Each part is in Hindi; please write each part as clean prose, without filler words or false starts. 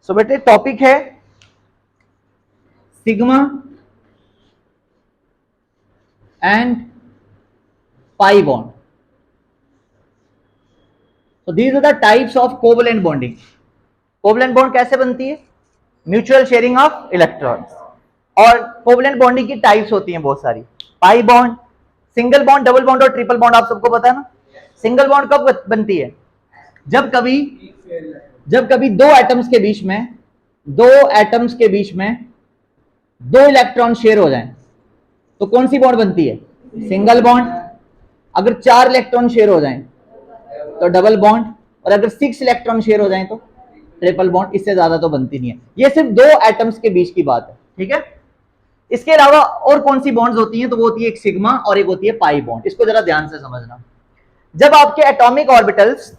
सो बेटे टॉपिक है sigma and pi bond. So these are the types of covalent bonding. Covalent bond कैसे बनती है? Mutual sharing of electrons. और कोवलेंट बॉन्डिंग की टाइप्स होती हैं बहुत सारी. Pi bond, single bond, double bond और ट्रिपल बॉन्ड आप सबको पता है ना. सिंगल बॉन्ड कब बनती है? जब कभी दो एटम्स के बीच में दो इलेक्ट्रॉन शेयर हो जाएं तो कौन सी बॉन्ड बनती है? Single bond. अगर 4 इलेक्ट्रॉन शेयर हो जाएं तो डबल बॉन्ड, और अगर 6 इलेक्ट्रॉन शेयर हो जाएं तो ट्रिपल बॉन्ड. इससे ज्यादा तो बनती नहीं है. ये सिर्फ दो एटम्स के बीच की बात है, ठीक है. इसके अलावा और कौन सी बॉन्ड्स होती हैं? तो वो होती है एक सिग्मा और एक होती है पाई बॉन्ड. इसको जरा ध्यान से समझना. जब आपके एटॉमिक ऑर्बिटल्स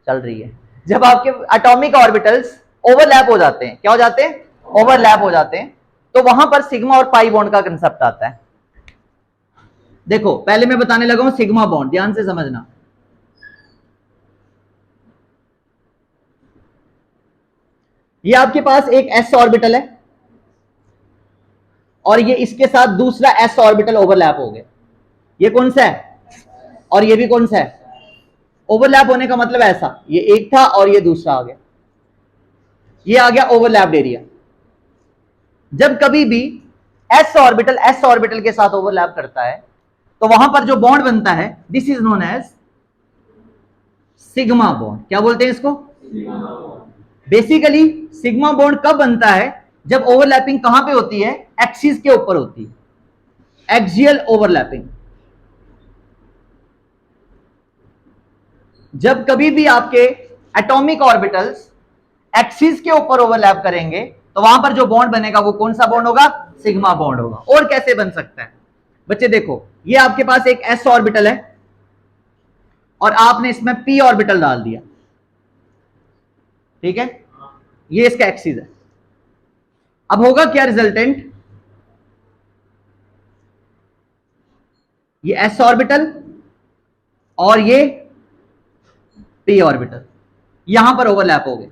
चल रही है, जब आपके एटॉमिक ऑर्बिटल्स ओवरलैप हो जाते हैं, क्या हो जाते हैं? ओवरलैप हो जाते हैं, तो वहां पर सिग्मा और पाई बॉन्ड का कंसेप्ट आता है. देखो पहले मैं बताने लगा हूं सिग्मा बॉन्ड, ध्यान से समझना. ये आपके पास एक s ऑर्बिटल है और ये इसके साथ दूसरा s ऑर्बिटल ओवरलैप हो गया. ये कौन सा है? और ये भी कौन सा है? ओवरलैप होने का मतलब ऐसा, ये एक था और ये दूसरा आ गया. ये आ गया ओवरलैप्ड एरिया. जब कभी भी s ऑर्बिटल के साथ ओवरलैप करता है तो वहां पर जो बॉन्ड बनता है, this is known as sigma bond. क्या बोलते हैं इसको? बेसिकली सिग्मा बॉन्ड कब बनता है? जब ओवरलैपिंग कहां पे होती है? एक्सिस के ऊपर होती है, एक्सियल ओवरलैपिंग. जब कभी भी आपके एटॉमिक ऑर्बिटल्स एक्सिस के ऊपर ओवरलैप करेंगे तो वहां पर जो बॉन्ड बनेगा वो कौन सा बॉन्ड होगा? सिग्मा बॉन्ड होगा. और कैसे बन सकता है? बच्चे देखो, ये आपके पास एक s ऑर्बिटल है और आपने इसमें p ऑर्बिटल डाल दिया, ठीक है. ये इसका एक्सिस है. अब होगा क्या रिजल्टेंट? ये s ऑर्बिटल और ये p ऑर्बिटल यहां पर ओवरलैप हो गए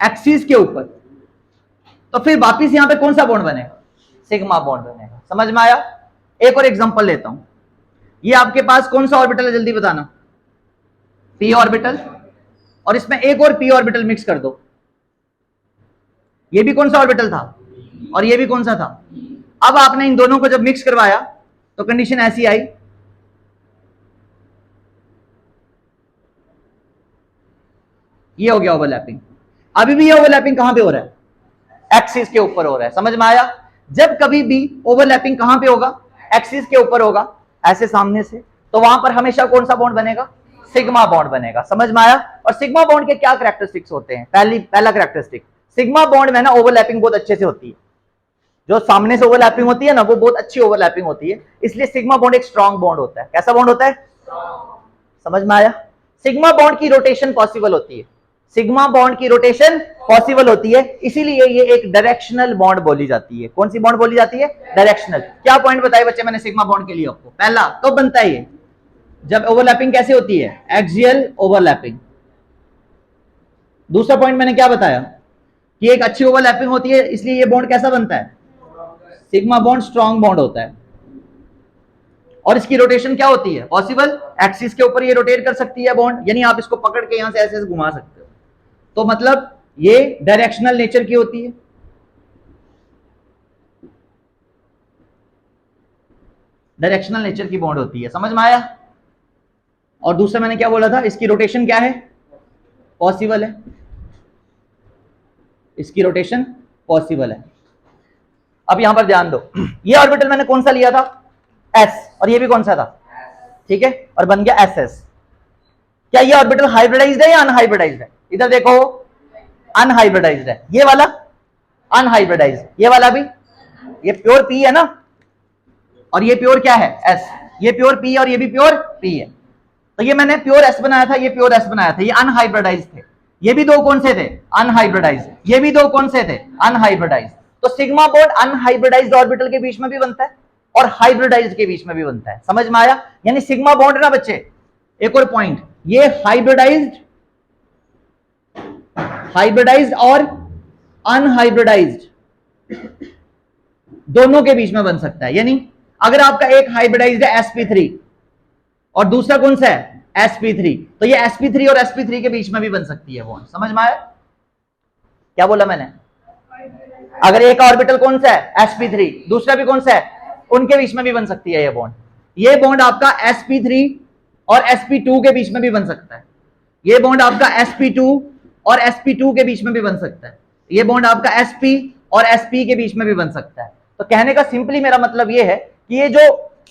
एक्सिस के ऊपर. तो फिर वापिस यहां पे कौन सा बॉन्ड बनेगा? सिग्मा बॉन्ड बनेगा. समझ में आया? एक और एग्जांपल लेता हूं. ये आपके पास कौन सा ऑर्बिटल है? जल्दी बताना. p ऑर्बिटल, और इसमें एक और p ऑर्बिटल मिक्स कर दो. ये भी कौन सा ऑर्बिटल था और ये भी कौन सा था? अब आपने इन दोनों को जब मिक्स करवाया तो कंडीशन ऐसी आई, ये हो गया ओवरलैपिंग. अभी भी ये ओवरलैपिंग कहां पे हो रहा है? एक्सिस के ऊपर हो रहा है. समझ में आया? जब कभी भी ओवरलैपिंग कहां पे होगा? एक्सिस के ऊपर होगा, ऐसे सामने से, तो वहां पर हमेशा कौन सा बॉन्ड बनेगा? सिग्मा बॉन्ड बनेगा. समझ में आया? और सिग्मा बॉन्ड के क्या कैरेक्टरिस्टिक्स होते हैं? पहला कैरेक्टरिस्टिक, सिग्मा बॉन्ड में ना ओवरलैपिंग बहुत अच्छे से होती है. जो सामने से ओवरलैपिंग होती है ना, वो बहुत अच्छी ओवरलैपिंग होती है. इसलिए सिग्मा बॉन्ड एक स्ट्रॉन्ग बॉन्ड होता है. कैसा बॉन्ड होता है? समझ में आया? सिग्मा बॉन्ड की रोटेशन पॉसिबल होती है. सिग्मा बॉन्ड की रोटेशन पॉसिबल होती है, इसीलिए ये एक डायरेक्शनल बॉन्ड बोली जाती है. कौन सी बॉन्ड बोली जाती है? डायरेक्शनल. क्या पॉइंट बताए बच्चे मैंने सिग्मा बॉन्ड के लिए आपको? पहला, कब बनता है ये? जब ओवरलैपिंग कैसे होती है? Axial overlapping. दूसरा पॉइंट मैंने क्या बताया कि एक अच्छी ओवरलैपिंग होती है, इसलिए ये बॉन्ड कैसा बनता है? सिग्मा बॉन्ड स्ट्रॉन्ग बॉन्ड होता है. और इसकी रोटेशन क्या होती है? पॉसिबल. एक्सिस के ऊपर ये रोटेट कर सकती है बॉन्ड, यानी आप इसको पकड़ के यहां से ऐसे घुमा सकते हो. तो मतलब ये डायरेक्शनल नेचर की होती है. डायरेक्शनल नेचर की बॉन्ड होती है. समझ में आया? और दूसरा मैंने क्या बोला था? इसकी रोटेशन क्या है? पॉसिबल है. इसकी रोटेशन पॉसिबल है. अब यहां पर ध्यान दो, ये ऑर्बिटल मैंने कौन सा लिया था? s, और ये भी कौन सा था? ठीक है, और बन गया ss. क्या ये ऑर्बिटल हाइब्रिडाइज्ड है या अनहाइब्रिडाइज्ड है? इधर देखो, अनहाइब्रिडाइज्ड है. ये वाला अनहाइब्रिडाइज्ड, ये वाला भी. ये प्योर p है ना, और ये प्योर क्या है? s. ये प्योर p और ये भी प्योर p है. तो ये मैंने प्योर s बनाया था, ये प्योर s बनाया था. ये अनहाइब्रिडाइज्ड थे. ये भी दो कौन से थे? अनहाइब्रिडाइज्ड. ये भी दो कौन से थे? अनहाइब्रिडाइज्ड. तो सिग्मा बॉन्ड अनहाइब्रिडाइज्ड ऑर्बिटल के बीच में भी बनता है और हाइब्रिडाइज्ड के बीच में भी बनता है. समझ में आया? यानी सिग्मा बॉन्ड ना बच्चे, एक और पॉइंट, ये हाइब्रिडाइज्ड हाइब्रिडाइज्ड और अनहाइब्रिडाइज्ड दोनों के बीच में बन सकता है। यानी अगर आपका एक हाइब्रिडाइज्ड है sp3 और दूसरा कौन सा है sp3, तो ये sp3 और sp3 के बीच में भी बन सकती है बॉन्ड। समझ में आया क्या बोला मैंने? अगर एक ऑर्बिटल कौन सा है sp3, दूसरा भी कौन सा है, उनके बीच में भी बन सकती है ये बॉन्ड। ये बॉन्ड आपका sp3 और sp2 के बीच में भी बन सकता है। ये बॉन्ड आपका sp2 और sp2 के बीच में भी बन सकता है। ये बॉन्ड आपका sp और sp के बीच में भी बन सकता है। तो कहने का सिंपली मेरा मतलब ये है कि ये जो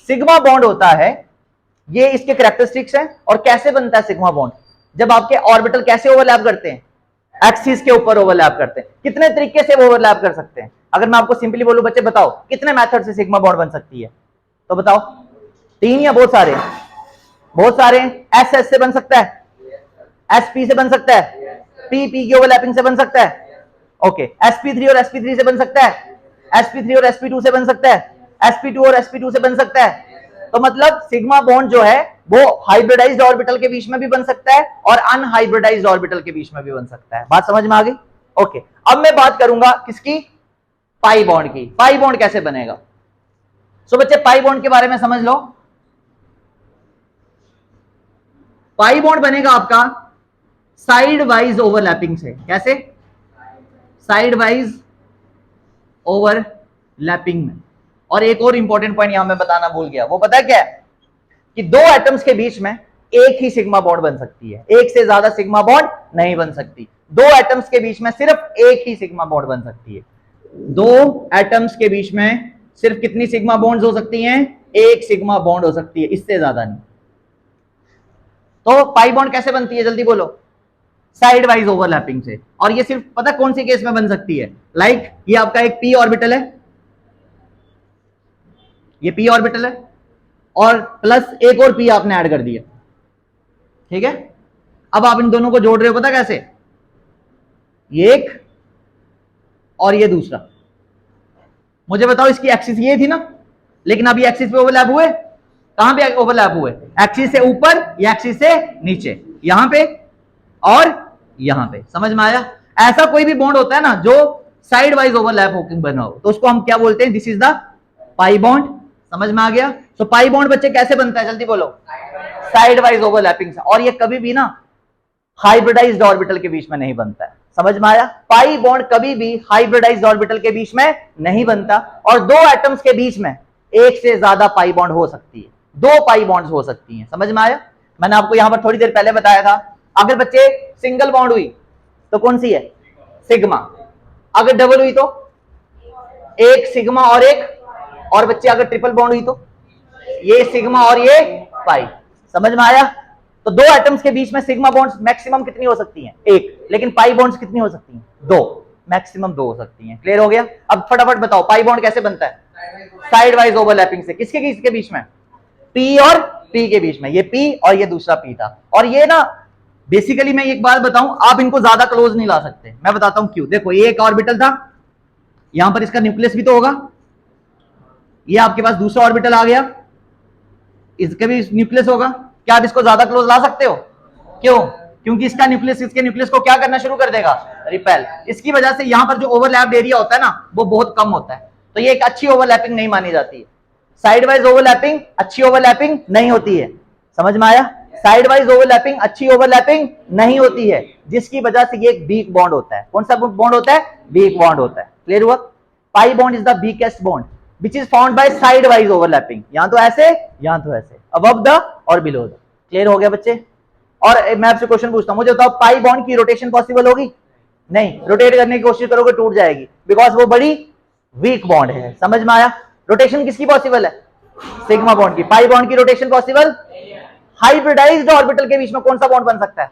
सिग्मा बॉन्ड होता है ये इसके कैरेक्टरिस्टिक्स हैं। और कैसे बनता है सिग्मा बॉन्ड, जब आपके ऑर्बिटल कैसे ओवरलैप करते हैं, एक्सिस के ऊपर ओवरलैप करते हैं। कितने तरीके से ओवरलैप कर सकते हैं? अगर मैं आपको सिंपली बोलूं बच्चे बताओ कितने मेथड से सिग्मा बॉन्ड बन सकती है, तो बताओ 3 या बहुत सारे? बहुत सारे। एस एस से बन सकता है, एस पी से बन सकता है, पी पी की ओवरलैपिंग से बन सकता है, ओके। sp3 और sp3 से बन सकता है, sp3 और sp2 से बन सकता है, sp2 और sp2 से बन सकता है। तो मतलब सिग्मा बॉन्ड जो है वो हाइब्रिडाइज्ड ऑर्बिटल के बीच में भी बन सकता है और अनहाइब्रिडाइज्ड ऑर्बिटल के बीच में भी बन सकता है। बात समझ में आ गई? ओके। अब मैं बात करूंगा किसकी, पाई बॉन्ड की। पाई बॉन्ड कैसे बनेगा? सो बच्चे पाई बॉन्ड के बारे में समझ लो। पाई बॉन्ड बनेगा आपका साइड वाइज ओवरलैपिंग से। कैसे? साइड वाइज ओवरलैपिंग में। और एक और इंपॉर्टेंट पॉइंट यहां मैं बताना भूल गया, वो पता क्या है कि दो एटम्स के बीच में एक ही सिग्मा बॉन्ड बन सकती है, एक से ज्यादा सिग्मा बॉन्ड नहीं बन सकती। दो एटम्स के बीच में सिर्फ एक ही सिग्मा बॉन्ड बन सकती है। दो एटम्स के बीच में सिर्फ कितनी सिग्मा बॉन्ड्स हो सकती हैं? एक सिग्मा बॉन्ड हो सकती है, इससे ज्यादा नहीं। तो पाई बॉन्ड कैसे बनती है जल्दी बोलो? साइड वाइज ओवरलैपिंग से। और ये सिर्फ पता कौन सी केस में बन सकती है? लाइक ये आपका एक p ऑर्बिटल है, ये p ऑर्बिटल है और प्लस एक और p आपने ऐड कर दिया, ठीक है। अब आप इन दोनों को जोड़ रहे हो, पता कैसे? ये एक और ये दूसरा। मुझे बताओ इसकी एक्सिस ये थी ना, लेकिन अब ये एक्सिस पे ओवरलैप हुए। कहां पे ओवरलैप हुए? एक्सिस से ऊपर या एक्सिस से नीचे, यहां पे और यहां पे। समझ में आया? ऐसा कोई भी बॉन्ड होता है ना जो साइड वाइज ओवरलैप होकर बना हो, तो उसको हम क्या बोलते हैं? This is the pi bond. समझ में आ गया? तो पाई बॉन्ड बच्चे कैसे बनता है जल्दी बोलो? साइड वाइज ओवरलैपिंग से। और ये कभी भी ना हाइब्रिडाइज्ड ऑर्बिटल के बीच में नहीं बनता है। समझ में आया? पाई बॉन्ड कभी भी हाइब्रिडाइज्ड ऑर्बिटल के बीच में नहीं बनता। और दो एटम्स के बीच में एक से ज्यादा पाई बॉन्ड हो सकती है, दो पाई बॉन्ड्स हो सकती हैं। समझ में आया? मैंने आपको यहां पर थोड़ी देर पहले बताया था, अगर बच्चे सिंगल बॉन्ड हुई तो कौन सी है? सिग्मा। अगर डबल हुई तो एक सिग्मा और एक, और बच्चे अगर ट्रिपल बॉन्ड हुई तो ये सिग्मा और ये पाई। समझ में आया? तो दो एटम्स के बीच में सिग्मा बॉन्ड्स मैक्सिमम कितनी हो सकती हैं? एक। लेकिन पाई बॉन्ड्स कितनी हो सकती हैं? दो। मैक्सिमम दो हो सकती हैं। क्लियर हो गया? अब फटाफट बताओ पाई बॉन्ड कैसे बनता है? साइड वाइज ओवरलैपिंग से। किसके बीच में? P और P के बीच में। ये P और ये दूसरा P था। और ये ना बेसिकली मैं एक बात बताऊं, आप इनको ज्यादा क्लोज नहीं ला सकते। मैं बताता हूं क्यों। देखो ये एक ऑर्बिटल था, यहां पर इसका न्यूक्लियस भी तो होगा। ये आपके पास दूसरा ऑर्बिटल आ गया, इसका भी न्यूक्लियस होगा। क्या आप इसको ज्यादा क्लोज ला सकते हो? क्यों? क्योंकि इसका न्यूक्लियस इसके न्यूक्लियस को क्या करना शुरू कर देगा? रिपेल। इसकी वजह से यहां पर जो ओवरलैप एरिया होता है ना वो बहुत कम होता है। तो ये एक अच्छी ओवरलैपिंग नहीं मानी जाती है। साइड वाइज ओवरलैपिंग अच्छी ओवरलैपिंग नहीं होती है। समझ में आया? साइड वाइज ओवरलैपिंग अच्छी ओवरलैपिंग नहीं होती है, जिसकी वजह से ये एक वीक बॉन्ड होता है। कौन सा बॉन्ड होता है? वीक बॉन्ड होता है। क्लियर हुआ? Pi bond is the weakest bond which is found by side wise overlapping. यहां तो ऐसे, यहां तो ऐसे, अबव द और बिलो द। क्लियर हो गया बच्चे? और मैं आपसे क्वेश्चन पूछता हूं, मुझे बताओ पाई बॉन्ड की रोटेशन पॉसिबल होगी? नहीं। रोटेट करने की कोशिश करोगे टूट जाएगी, बिकॉज वो बड़ी वीक बॉन्ड है। समझ में आया? रोटेशन किसकी पॉसिबल है? सिग्मा बॉन्ड की। पाई बॉन्ड की रोटेशन पॉसिबल? हाइब्रिडाइज्ड ऑर्बिटल के बीच में कौन सा बॉन्ड बन सकता है?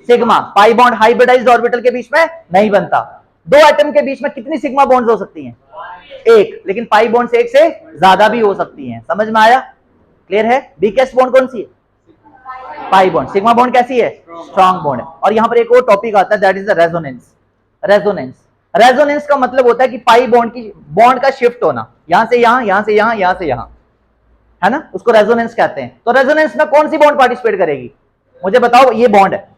Sigma. Pi bond hybridised orbital के बीच में नहीं बनता। दो एटम के बीच में कितनी सिग्मा बॉन्ड्स हो सकती हैं? एक। लेकिन पाई बॉन्ड से एक से ज्यादा भी हो सकती हैं। समझ में आया? क्लियर है? वीकेस्ट बॉन्ड कौन सी है? Pi bond. सिग्मा बॉन्ड कैसी है? स्ट्रॉन्ग बॉन्ड है। और यहां पर एक और टॉपिक आता है, that is the resonance. Resonance. Resonance का मतलब होता है कि पाई बॉन्ड का शिफ्ट होना, यहां से यहां, यहां से यहां, यहां से यहां, है ना, उसको रेजोनेंस कहते हैं। तो रेजोनेंस में कौन सी बॉन्ड पार्टिसिपेट करेगी? मुझे बताओ। ये बॉन्ड है,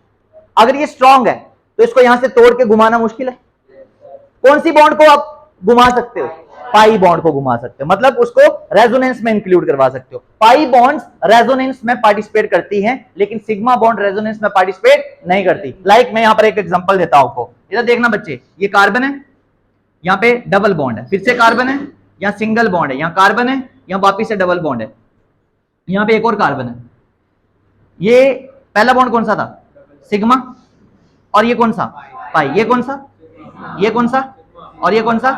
अगर ये स्ट्रॉन्ग है तो इसको यहां से तोड़ के घुमाना मुश्किल है। कौन सी बॉन्ड को आप घुमा सकते हो? पाई बॉन्ड को घुमा सकते हो, मतलब उसको रेजोनेंस में इंक्लूड करवा सकते हो। पाई बॉन्ड्स रेजोनेंस में पार्टिसिपेट करती हैं, लेकिन सिग्मा बॉन्ड रेजोनेंस में पार्टिसिपेट नहीं करती। लाइक मैं यहां पर एक एग्जांपल देता हूं आपको, इधर देखना बच्चे, ये कार्बन है, यहां पे डबल बॉन्ड है, फिर से कार्बन है, यहां सिंगल बॉन्ड है, यहां कार्बन है, यहां वापिस से डबल बॉन्ड है, यहां पे एक और कार्बन है। ये पहला बॉन्ड कौन सा था? सिग्मा। और ये कौन सा? पाई। ये कौन सा? ये कौन सा? और ये कौन सा?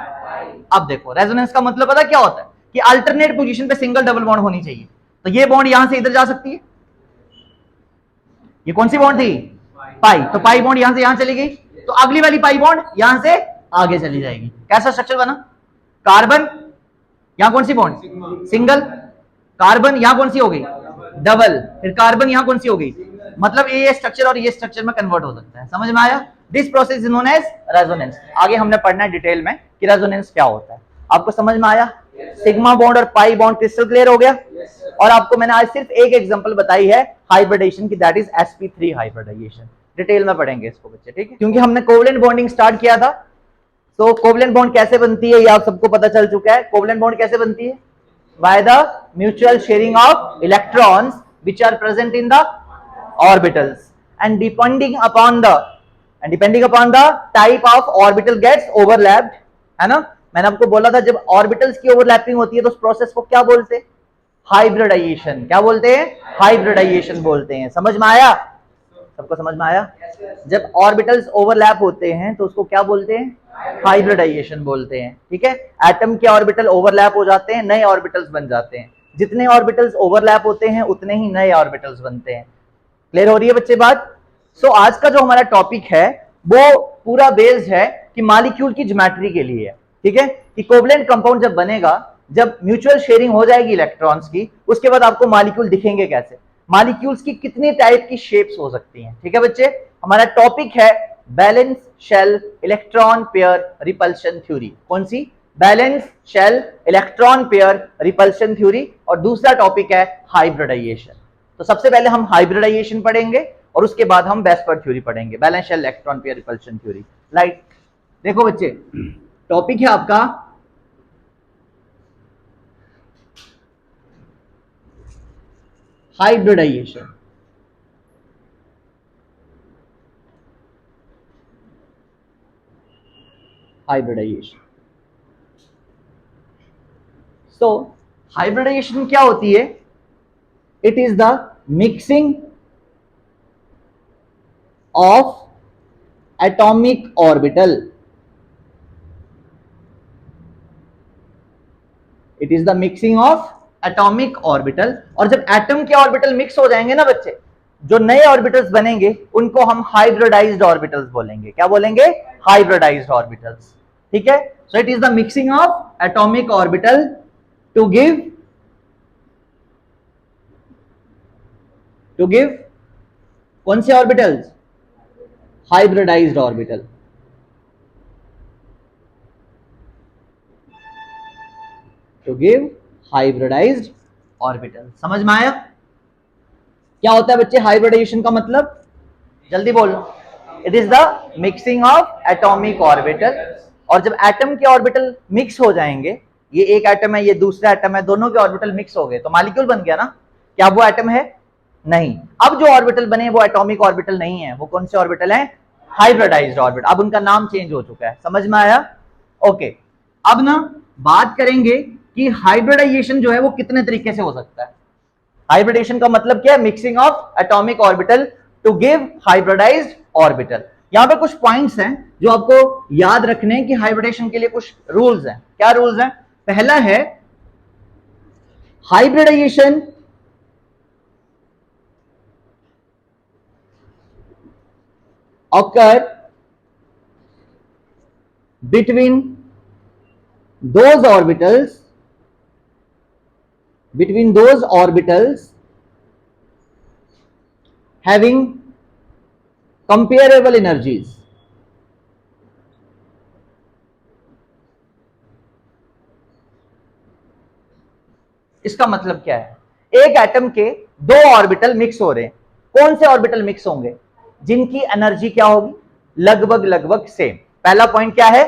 अब देखो रेजोनेंस का मतलब पता क्या होता है कि अल्टरनेट पोजीशन पे सिंगल डबल बॉन्ड होनी चाहिए। तो ये बॉन्ड यहां से इधर जा सकती है, ये कौन सी बॉन्ड थी? पाई। तो पाई बॉन्ड यहां से यहां चली गई, तो अगली वाली पाई बॉन्ड यहां से आगे चली जाएगी। कैसा स्ट्रक्चर बना? कार्बन, यहां कौन सी बॉन्ड? सिंगल। कार्बन यहां कौन सी हो गई? डबल। फिर कार्बन यहां कौन सी हो गई? मतलब ये स्ट्रक्चर और ये स्ट्रक्चर में कन्वर्ट हो सकता है। समझ में आया? This process is known as resonance. आगे हमने पढ़ना है डिटेल में कि रेजोनेंस क्या होता है। आपको समझ में आया? सिग्मा बॉन्ड और पाई बॉन्ड क्रिस्टल क्लियर हो गया। और आपको मैंने आज सिर्फ एक एग्जांपल बताई है हाइब्रिडेशन की, that is sp3 hybridisation. Detail में पढ़ेंगे इसको बच्चे, ठीक है? क्योंकि हमने कोवलेंट बॉन्डिंग स्टार्ट किया था, तो कोवलेंट बॉन्ड कैसे बनती है ये आप सबको पता चल चुका है। कोवलेंट बॉन्ड कैसे बनती है? By the mutual sharing of electrons which are present in the orbitals and depending upon the type of orbital gets overlapped, है ना? मैंने आपको बोला था जब ऑर्बिटल्स की ओवरलैपिंग होती है तो उस प्रोसेस को क्या बोलते हैं? हाइब्रिडाइजेशन। क्या बोलते हैं? हाइब्रिडाइजेशन बोलते हैं। समझ में आया? सबको समझ में आया? जब ऑर्बिटल्स ओवरलैप होते हैं तो उसको क्या बोलते हैं? हाइब्रिडाइजेशन बोलते हैं, ठीक है? एटम के ऑर्बिटल ओवरलैप हो जाते हैं, नए ऑर्बिटल्स बन जाते हैं। जितने ऑर्बिटल्स ओवरलैप होते हैं उतने ही नए ऑर्बिटल्स बनते हैं। क्लियर हो रही है बच्चे बात? सो आज का जो हमारा टॉपिक है वो पूरा बेस्ड है कि मॉलिक्यूल की ज्योमेट्री के लिए है, ठीक है? कि कोवलेंट कंपाउंड जब बनेगा, जब म्यूचुअल शेयरिंग हो जाएगी इलेक्ट्रॉन्स की, उसके बाद आपको मॉलिक्यूल दिखेंगे कैसे, मॉलिक्यूल्स की कितने टाइप की शेप्स हो सकती हैं, ठीक है बच्चे? हमारा टॉपिक है valence shell electron pair repulsion theory. कौन सी? Valence shell electron pair repulsion theory. और दूसरा टॉपिक है हाइब्रिडाइजेशन। तो सबसे पहले हम हाइब्रिडाइजेशन पढ़ेंगे और उसके बाद हम वेस्पर थ्योरी पढ़ेंगे, valence shell electron pair repulsion theory. Like देखो बच्चे, टॉपिक है आपका हाइब्रिडाइजेशन। हाइब्रिडाइजेशन। सो हाइब्रिडाइजेशन क्या होती है? It is the mixing of atomic orbital. It is the mixing of atomic orbital. और जब एटम के ऑर्बिटल मिक्स हो जाएंगे ना बच्चे, जो नए ऑर्बिटल्स बनेंगे उनको हम हाइब्रिडाइज्ड ऑर्बिटल्स बोलेंगे। क्या बोलेंगे? हाइब्रिडाइज्ड ऑर्बिटल्स, ठीक है? So it is the mixing of atomic orbital to give कौन से ऑर्बिटल्स? Hybridised orbital. To give hybridised orbital. समझ में आया? क्या होता है बच्चे हाइब्रिडाइजेशन का मतलब? जल्दी बोलो। It is the mixing of atomic orbital. और जब एटम के ऑर्बिटल मिक्स हो जाएंगे, ये एक एटम है, ये दूसरा एटम है, दोनों के ऑर्बिटल मिक्स हो गए तो मॉलिक्यूल बन गया ना? क्या वो एटम है? नहीं। अब जो ऑर्बिटल बने वो एटॉमिक ऑर्बिटल नहीं है, वो कौन से ऑर्बिटल हैं? Hybridised orbital. अब उनका नाम चेंज हो चुका है। समझ में आया? ओके। अब ना बात करेंगे कि हाइब्रिडाइजेशन जो है वो कितने तरीके से हो सकता है। हाइब्रिडेशन का मतलब क्या है? Mixing of atomic orbital to give hybridised orbital. यहां पे कुछ पॉइंट्स हैं जो आपको याद रखने हैं कि हाइब्रिडेशन के लिए कुछ रूल्स हैं। क्या रूल्स हैं? पहला है hybridisation occur between those orbitals having comparable energies। इसका मतलब क्या है? एक एटम के दो ऑर्बिटल मिक्स हो रहे हैं। कौन से ऑर्बिटल मिक्स होंगे? जिनकी एनर्जी क्या होगी? लगभग लगभग सेम। पहला पॉइंट क्या है,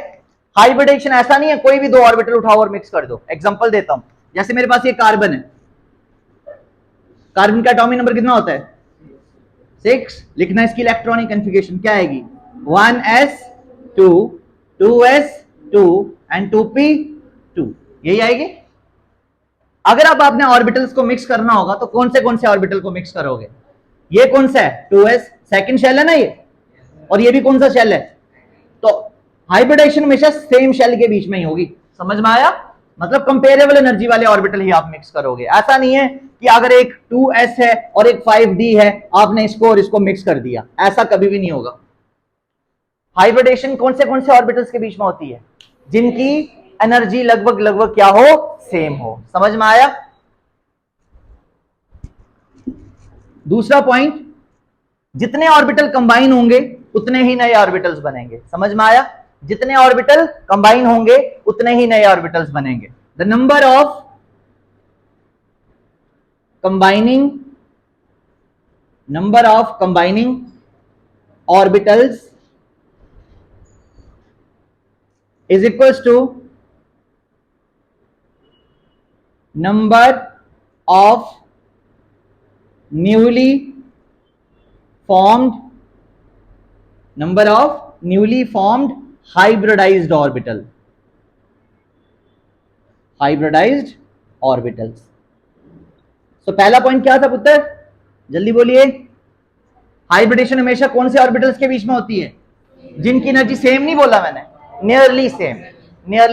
हाइब्रिडेशन ऐसा नहीं है कोई भी दो ऑर्बिटल उठाओ और मिक्स कर दो। एग्जांपल देता हूं, जैसे मेरे पास ये कार्बन है, कार्बन का एटॉमिक नंबर कितना होता है 6, लिखना इसकी इलेक्ट्रॉनिक कॉन्फ़िगरेशन क्या आएगी 1s2 2s2 एंड 2p2, यही आएगी। अगर अब आपने ऑर्बिटल्स को मिक्स करना होगा तो कौन से ऑर्बिटल को मिक्स करोगे, ये कौन सा है 2s, सेकंड शेल है ना ये, और ये भी कौन सा शेल है, तो हाइब्रिडेशन हमेशा सेम शेल के बीच में ही होगी। समझ में आया, मतलब कंपेरेबल एनर्जी वाले ऑर्बिटल ही आप मिक्स करोगे। ऐसा नहीं है कि अगर एक 2s है और एक 5d है आपने इसको और इसको मिक्स कर दिया, ऐसा कभी भी नहीं होगा। हाइब्रिडेशन कौन से ऑर्बिटल्स के बीच में होती है, जिनकी एनर्जी लगभग लगभग क्या हो, सेम हो। समझ में आया। दूसरा पॉइंट, जितने ऑर्बिटल कंबाइन होंगे उतने ही नए ऑर्बिटल्स बनेंगे। समझ में आया, जितने ऑर्बिटल कंबाइन होंगे उतने ही नए ऑर्बिटल्स बनेंगे। The number of combining orbitals is equals to number of newly formed hybridized orbitals। तो पहला पॉइंट क्या था पुत्र, जल्दी बोलिए। हाइब्रिडेशन हमेशा कौन से ऑर्बिटल्स के बीच में होती है, जिनकी एनर्जी सेम नहीं बोला मैंने, नियरली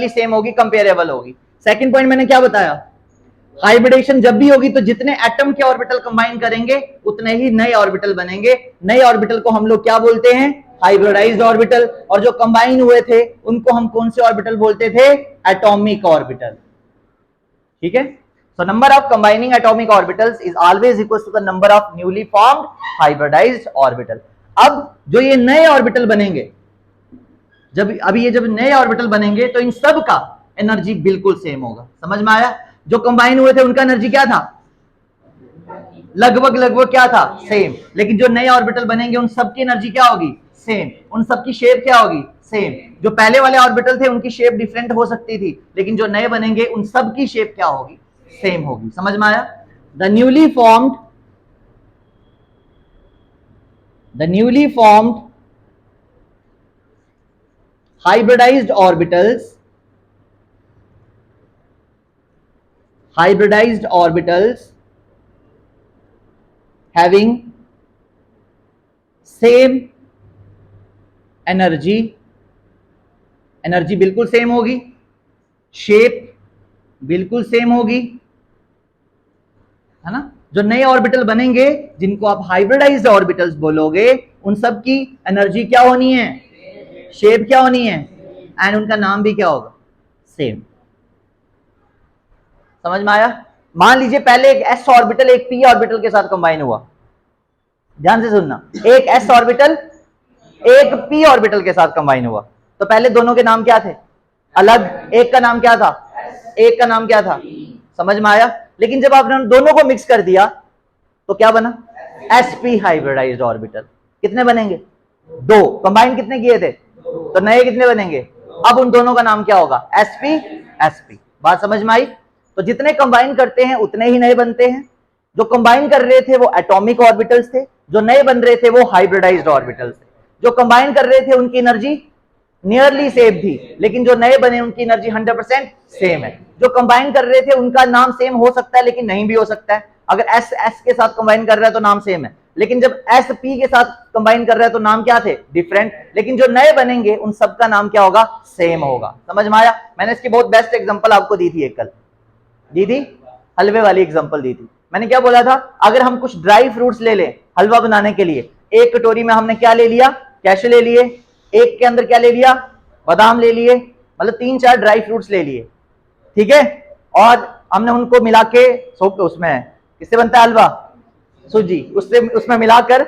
सेम होगी, कंपेरेबल होगी। सेकंड पॉइंट मैंने क्या बताया, हाइब्रिडेशन जब भी होगी तो जितने एटम के ऑर्बिटल कंबाइन करेंगे उतने ही नए ऑर्बिटल बनेंगे। नए ऑर्बिटल को हम लोग क्या बोलते हैं, हाइब्रिडाइज्ड ऑर्बिटल, और जो कंबाइन हुए थे उनको हम कौन से ऑर्बिटल बोलते थे, एटॉमिक ऑर्बिटल। ठीक है, so number of combining atomic orbitals is always equals to the number of newly formed hybridized orbital। अब जो ये नए ऑर्बिटल बनेंगे, जब नए ऑर्बिटल बनेंगे तो इन सब का एनर्जी बिल्कुल सेम होगा। समझ में आया, जो कंबाइन हुए थे उनका एनर्जी क्या था, लगभग क्या था, सेम। लेकिन जो नए ऑर्बिटल बनेंगे उन सब की एनर्जी क्या होगी, सेम। उन सब की शेप क्या होगी, सेम। जो पहले वाले ऑर्बिटल थे उनकी शेप डिफरेंट हो सकती थी, लेकिन जो नए बनेंगे उन सब की शेप क्या होगी, सेम होगी। समझ में आया। The newly formed hybridized orbitals having same energy बिल्कुल सेम होगी, शेप बिल्कुल सेम होगी, है ना। जो नए ऑर्बिटल बनेंगे जिनको आप हाइब्रिडाइज्ड ऑर्बिटल्स बोलोगे उन सब की एनर्जी क्या होनी है, शेप क्या होनी है, एंड उनका नाम भी क्या होगा, सेम। समझ में आया। मान लीजिए पहले एक s ऑर्बिटल एक p ऑर्बिटल के साथ कंबाइन हुआ, ध्यान से सुनना, एक s ऑर्बिटल एक p ऑर्बिटल के साथ कंबाइन हुआ, तो पहले दोनों के नाम क्या थे, अलग। एक का नाम क्या था, एक का नाम क्या था, समझ में आया। लेकिन जब आपने उन दोनों को मिक्स कर दिया तो क्या बना, sp हाइब्रिडाइज्ड ऑर्बिटल। कितने बनेंगे, दो। कंबाइन कितने किए थे, तो नए कितने बनेंगे, अब उन दोनों का नाम क्या होगा, sp। बात समझ में आई। तो जितने कंबाइन करते हैं उतने ही नए बनते हैं। जो कंबाइन कर रहे थे वो एटॉमिक ऑर्बिटल्स थे, जो नए बन रहे थे वो हाइब्रिडाइज्ड ऑर्बिटल्स थे। जो कंबाइन कर रहे थे उनकी एनर्जी नियरली सेम थी, लेकिन जो नए बने उनकी एनर्जी 100% सेम है। जो कंबाइन कर रहे थे उनका नाम सेम हो सकता है लेकिन नहीं भी हो सकता है। अगर s के साथ कंबाइन कर रहा है तो नाम सेम है, लेकिन जब s p के साथ कंबाइन कर रहा है तो नाम क्या थे, डिफरेंट। लेकिन जो नए बनेंगे उन सबका नाम क्या होगा, सेम होगा। समझ में आया। मैंने इसकी बहुत बेस्ट एग्जांपल आपको दी थी, एक कल दी थी, हलवे वाली एग्जांपल दी थी। मैंने क्या बोला था, अगर हम कुछ ड्राई फ्रूट्स ले लें हलवा बनाने के लिए, एक कटोरी में हमने क्या ले लिया, कैशे ले लिए, एक के अंदर क्या ले लिया, बादाम ले लिए, मतलब 3-4 ड्राई फ्रूट्स ले लिए, ठीक है। और हमने उनको मिला के उसमें किससे बनता है हलवा, सूजी, उसमें मिलाकर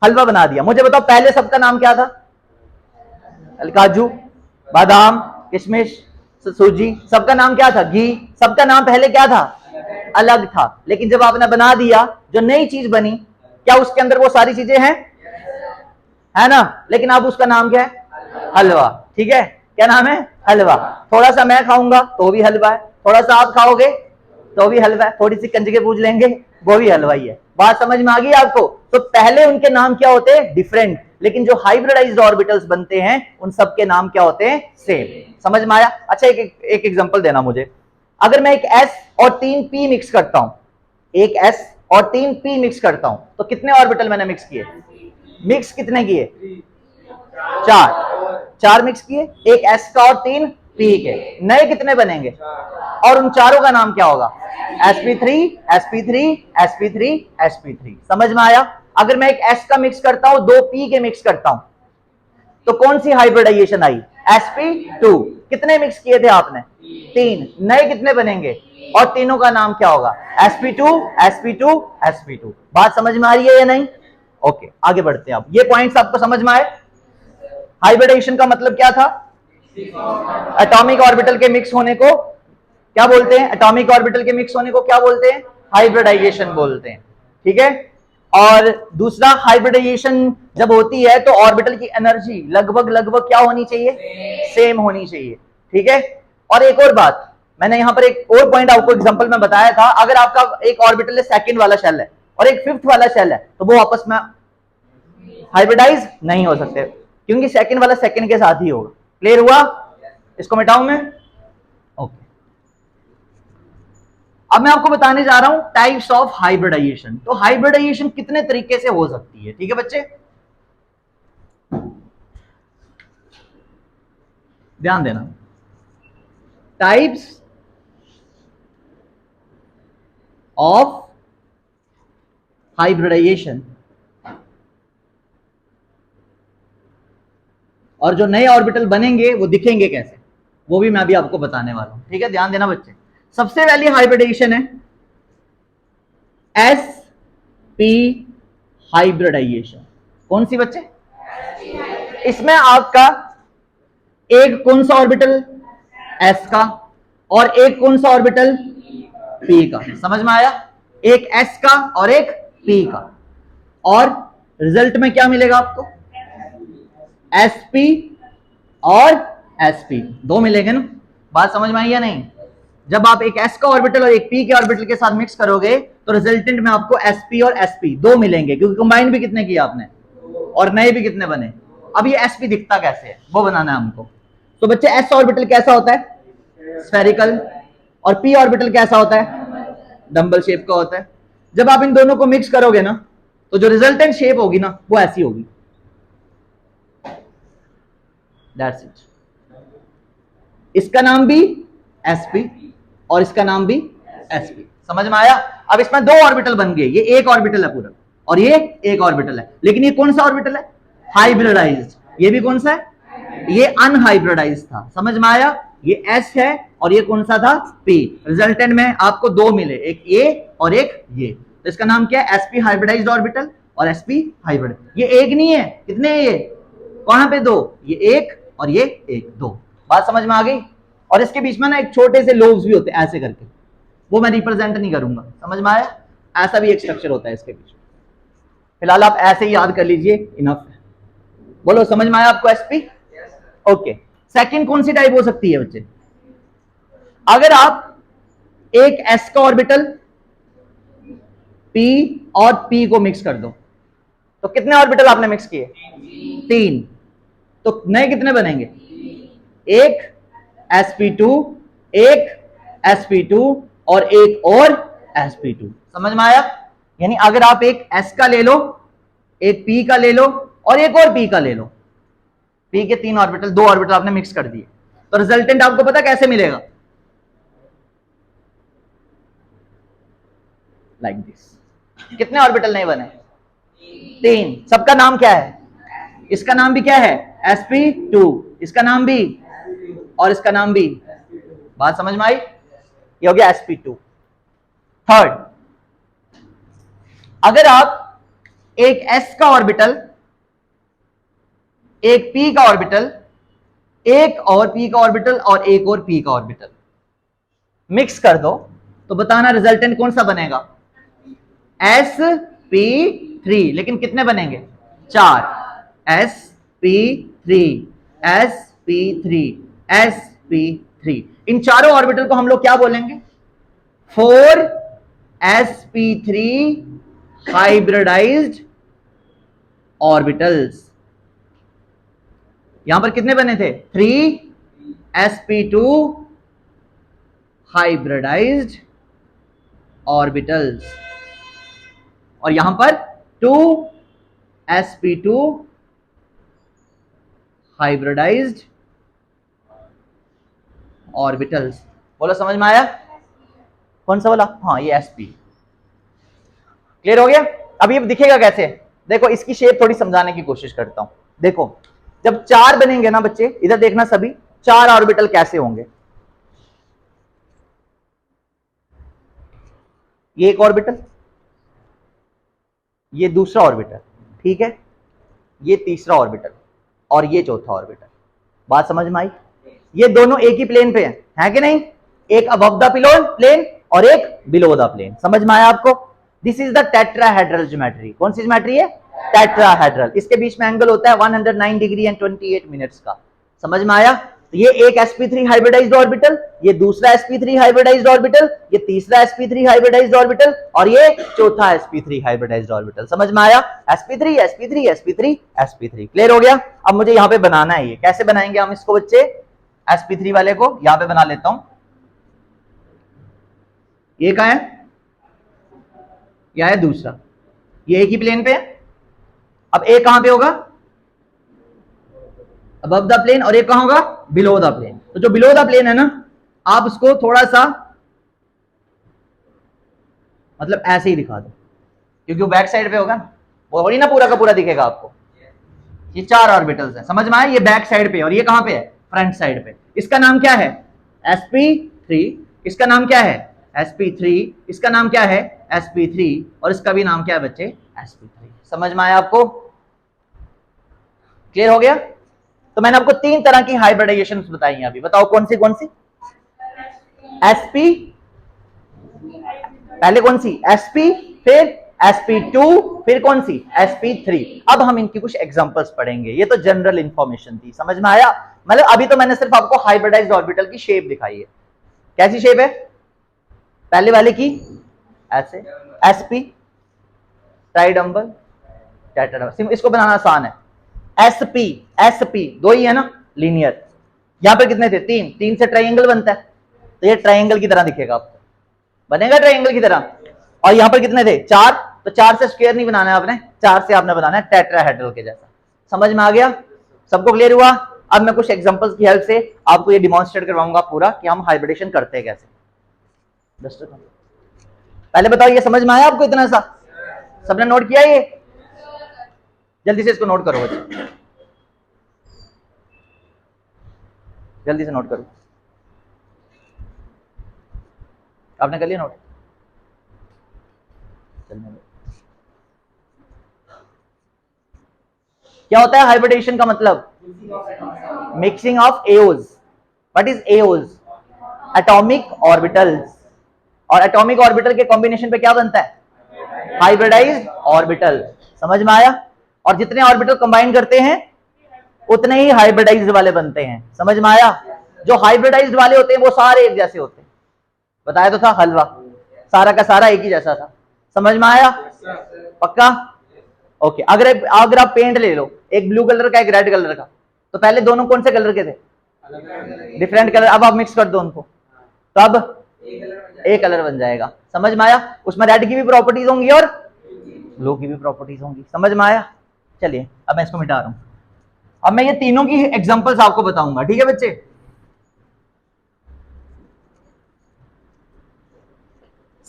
हलवा बना दिया। मुझे बताओ पहले सबका नाम क्या था, काजू, बादाम, किशमिश, सूजी, सबका नाम क्या था, घी। सबका नाम पहले क्या था, अलग था। लेकिन जब आपने बना दिया, जो नई चीज बनी, क्या उसके अंदर वो सारी चीजें हैं, है ना, लेकिन अब उसका नाम क्या है? हलवा। ठीक है, क्या नाम है? हलवा। थोड़ा सा मैं खाऊंगा तो भी हलवा है, थोड़ा सा आप खाओगे तो भी हलवा है, थोड़ी सी कंजके पूछ लेंगे वो भी हलवा ही है। बात समझ में आ गई आपको? तो पहले उनके नाम क्या होते हैं? डिफरेंट, लेकिन जो हाइब्रिडाइज्ड ऑर्बिटल्स बनते हैं उन सब के नाम क्या होते हैं? सेम। समझ में आया? अच्छा, एक एग्जांपल देना मुझे। अगर मैं एक S और 3 P मिक्स करता हूं, एक S और 3 P मिक्स करता हूं, तो कितने ऑर्बिटल मैंने मिक्स किए? मिक्स कितने किए? 4 मिक्स किए, एक S का और 3 P के। नए कितने बनेंगे? और उन चारों का नाम क्या होगा? sp3 sp3 sp3 sp3। समझ में आया? अगर मैं एक S का मिक्स करता हूं, 2 P के मिक्स करता हूं, तो कौन सी हाइब्रिडाइजेशन आई? sp2। कितने मिक्स किए थे आपने? 3। नए कितने बनेंगे? और तीनों का नाम क्या होगा? sp2 sp2 sp2। बात समझ में आ रही है या नहीं? ओके, आगे बढ़ते हैं। अब ये पॉइंट्स आपको समझ में आए? हाइब्रिडाइजेशन का मतलब क्या था? एटॉमिक ऑर्बिटल के मिक्स होने को क्या बोलते हैं? एटॉमिक ऑर्बिटल के मिक्स होने को क्या बोलते हैं? हाइब्रिडाइजेशन बोलते हैं। ठीक है। और दूसरा, हाइब्रिडाइजेशन जब होती है तो ऑर्बिटल की एनर्जी लगभग क्या होनी चाहिए? सेम होनी चाहिए। ठीक है। और एक और बात, मैंने यहां पर एक और पॉइंट आपको एग्जांपल में बताया था। अगर आपका एक ऑर्बिटल है सेकंड वाला शेल है और एक फिफ्थ वाला शेल है, तो वो आपस में हाइब्रिडाइज नहीं हो सकते, क्योंकि सेकंड वाला सेकंड के साथ ही होगा। क्लियर हुआ? इसको मिटाऊं मैं? ओके। अब मैं आपको बताने जा रहा हूं टाइप्स ऑफ हाइब्रिडाइजेशन। तो हाइब्रिडाइजेशन कितने तरीके से हो सकती है? ठीक है बच्चे, ध्यान देना। टाइप्स ऑफ हाइब्रिडाइजेशन, और जो नए ऑर्बिटल बनेंगे वो दिखेंगे कैसे, वो भी मैं अभी आपको बताने वाला हूं। ठीक है, ध्यान देना बच्चे। सबसे पहली हाइब्रिडाइजेशन है एस पी हाइब्रिडाइजेशन। कौन सी बच्चे? इसमें आपका एक कौन सा ऑर्बिटल? एस का, और एक कौन सा ऑर्बिटल? पी का। समझ में आया? एक एस का और एक पी का, और रिजल्ट में क्या मिलेगा आपको? एसपी और एसपी, दो मिलेंगे ना। बात समझ में आई या नहीं? जब आप एक एस का ऑर्बिटल और एक पी के ऑर्बिटल के साथ मिक्स करोगे तो रिजल्टेंट में आपको एसपी और एसपी दो मिलेंगे, क्योंकि कंबाइन भी कितने किए आपने और नए भी कितने बने। अब ये एसपी दिखता कैसे है वो बनाना है हमको। तो बच्चे, एस ऑर्बिटल कैसा होता है? स्फेरिकल। और पी ऑर्बिटल कैसा होता है? डंबल शेप का होता है। जब आप इन दोनों को मिक्स करोगे ना, तो जो रिजल्टेंट शेप होगी ना वो ऐसी होगी। That's it. इसका नाम भी sp और इसका नाम भी sp। समझ में आया? अब इसमें दो ऑर्बिटल बन गए, ये एक ऑर्बिटल है पूरा और ये एक ऑर्बिटल है, लेकिन ये कौन सा ऑर्बिटल है? हाइब्रिडाइज्ड। ये भी कौन सा है? ये अनहाइब्रिडाइज्ड था। समझ में आया? ये s है और ये कौन सा था? p। रिजल्टेंट में आपको दो मिले, एक ये और एक ये, तो इसका नाम क्या है? sp हाइब्रिडाइज्ड ऑर्बिटल और sp हाइब्रिड। ये एक नहीं है, कितने हैं ये? कहां पे दो? ये एक और ये एक, दो। बात समझ में आ गई? और इसके बीच में ना एक छोटे से लोब्स भी होते हैं ऐसे करके, वो मैं रिप्रेजेंट नहीं करूंगा। समझ में आया? ऐसा भी एक स्ट्रक्चर होता है इसके बीच में। फिलहाल आप ऐसे ही याद कर लीजिए, इनफ है। बोलो, समझ में आया आपको एसपी? ओके। सेकंड कौन सी टाइप हो सकती है बच्चे? अगर आप एक एस का ऑर्बिटल पी और पी को मिक्स कर दो, तो कितने ऑर्बिटल आपने मिक्स किए? 3। तो नए कितने बनेंगे? एक sp2, एक sp2 और एक और sp2। समझ में आया? यानी अगर आप एक s का ले लो, एक p का ले लो और एक और p का ले लो, p के 3 ऑर्बिटल, 2 ऑर्बिटल आपने मिक्स कर दिए, तो रिजल्टेंट आपको पता कैसे मिलेगा? Like this. कितने ऑर्बिटल नहीं बने? 3। सबका नाम क्या है? इसका नाम भी क्या है? sp2, इसका नाम भी, और इसका नाम भी। बात समझ में आई? ये हो गया sp2। थर्ड, अगर आप एक s का ऑर्बिटल, एक p का ऑर्बिटल, एक और p का ऑर्बिटल और एक और p का ऑर्बिटल मिक्स कर दो, तो बताना रिजल्टेंट कौन सा बनेगा? sp3। लेकिन कितने बनेंगे? 4। sp3 sp3 sp3। इन चारों ऑर्बिटल को हम लोग क्या बोलेंगे? 4sp3 hybridised orbitals. यहां पर कितने बने थे? 3sp2 हाइब्रिडाइज्ड ऑर्बिटल्स, और यहां पर 2sp2 हाइब्रिडाइज्ड ऑर्बिटल्स। बोलो समझ में आया? कौन सा वाला? हाँ ये sp। क्लियर हो गया? अब ये दिखेगा कैसे? देखो इसकी शेप थोड़ी समझाने की कोशिश करता हूं। देखो जब 4 बनेंगे ना बच्चे, इधर देखना सभी, 4 ऑर्बिटल कैसे होंगे? ये एक ऑर्बिटल, ये दूसरा ऑर्बिटल, ठीक है, ये तीसरा ऑर्बिटल और ये चौथा ऑर्बिटल। बात समझ में आई? ये दोनों एक ही प्लेन पे है कि नहीं? एक अबव द प्लेन और एक बिलो द प्लेन। समझ में आया आपको? This is the tetrahedral geometry. कौन सी ज्योमेट्री है? टेट्राहेड्रल। इसके बीच में एंगल होता है 109 डिग्री एंड 28 मिनट्स का। समझ में आया? तो ये एक sp3 हाइब्रिडाइज्ड ऑर्बिटल, ये दूसरा sp3 हाइब्रिडाइज्ड ऑर्बिटल, ये तीसरा sp3 हाइब्रिडाइज्ड ऑर्बिटल और ये चौथा sp3 हाइब्रिडाइज्ड ऑर्बिटल। समझ में आया? sp3 sp3 sp3 sp3। Clear हो गया? अब मुझे यहां पे बनाना है। ये कैसे बनाएंगे हम इसको बच्चे? sp3 वाले को यहां पे बना लेता हूं। ये कहां है? यह है दूसरा, ये एक ही प्लेन पे है। अब एक कहां पे होगा? अबव द प्लेन, और एक कहां होगा? Below the plane. तो जो बिलो द प्लेन है ना, आप उसको थोड़ा सा मतलब ऐसे ही दिखा दो, क्योंकि वो बैक साइड पे होगा ना, वो थोड़ी ना पूरा का पूरा दिखेगा आपको। ये 4 ऑर्बिटल्स है, समझ में आया? ये बैक साइड पे और ये कहां पे है? फ्रंट साइड पे। इसका नाम क्या है? sp3। इसका नाम क्या है? sp3। इसका नाम क्या है? sp3। और इसका भी नाम क्या है बच्चे? sp3। समझ में आया आपको? क्लियर हो गया? तो मैंने आपको 3 तरह की हाइब्रिडाइजेशन बताई हैं अभी। बताओ कौन सी कौन सी? sp, पहले कौन सी? sp, फिर sp2, फिर कौन सी? sp3। अब हम इनकी कुछ एग्जांपल्स पढ़ेंगे। ये तो जनरल इंफॉर्मेशन थी, समझ में आया? मतलब अभी तो मैंने सिर्फ आपको हाइब्रिडाइज्ड ऑर्बिटल की शेप दिखाई है। कैसी शेप है? पहले वाले की ऐसे, sp, ट्राइडम्बल, टेट्राडम्बल। इसको बनाना आसान है। sp दो ही है ना, लीनियर। यहां पर कितने थे? 3 से ट्राइंगल बनता है, तो ये ट्राइंगल की तरह दिखेगा आपको, बनेगा ट्राइंगल की तरह। और यहां पर कितने थे? 4, तो 4 से स्क्वायर नहीं बनाना है आपने, 4 से आपने बनाना है टेट्राहेड्रल के जैसा। समझ में आ गया? सबको क्लियर हुआ? अब मैं कुछ एग्जांपल्स की हेल्प से आपको ये डिमॉन्स्ट्रेट करवाऊंगा पूरा कि हम हाइब्रिडेशन करते हैं कैसे। पहले बताओ ये समझ में आया आपको? इतना सा सबने नोट किया? ये जल्दी से इसको नोट करो बच्चे, जल्दी से नोट करो। आपने कर लिया नोट? क्या होता है हाइब्रिडेशन का मतलब? Mixing of AOs. What is AOs? Atomic orbitals. और एटॉमिक ऑर्बिटल के कॉम्बिनेशन पे क्या बनता है? Hybridised orbital. समझ में आया? और जितने ऑर्बिटल कंबाइन करते हैं उतने ही हाइब्रिडाइज्ड वाले बनते हैं। समझ में आया? जो हाइब्रिडाइज्ड वाले होते हैं वो सारे एक जैसे होते हैं। बताया तो था हलवा, सारा का सारा एक ही जैसा था। समझ में आया? पक्का? ओके। अगर आप पेंट ले लो, एक ब्लू कलर का एक रेड कलर का, तो पहले दोनों कौन से कलर के थे? Different colour. अब आप मिक्स कर दो उनको, तो अब एक कलर बन जाएगा। समझ में आया? उसमें रेड की भी प्रॉपर्टीज होंगी और ब्लू की भी प्रॉपर्टीज होंगी। समझ में आया? चलिए अब मैं इसको मिटा रहा हूं। अब मैं ये तीनों की एग्जांपल्स आपको बताऊंगा, ठीक है बच्चे?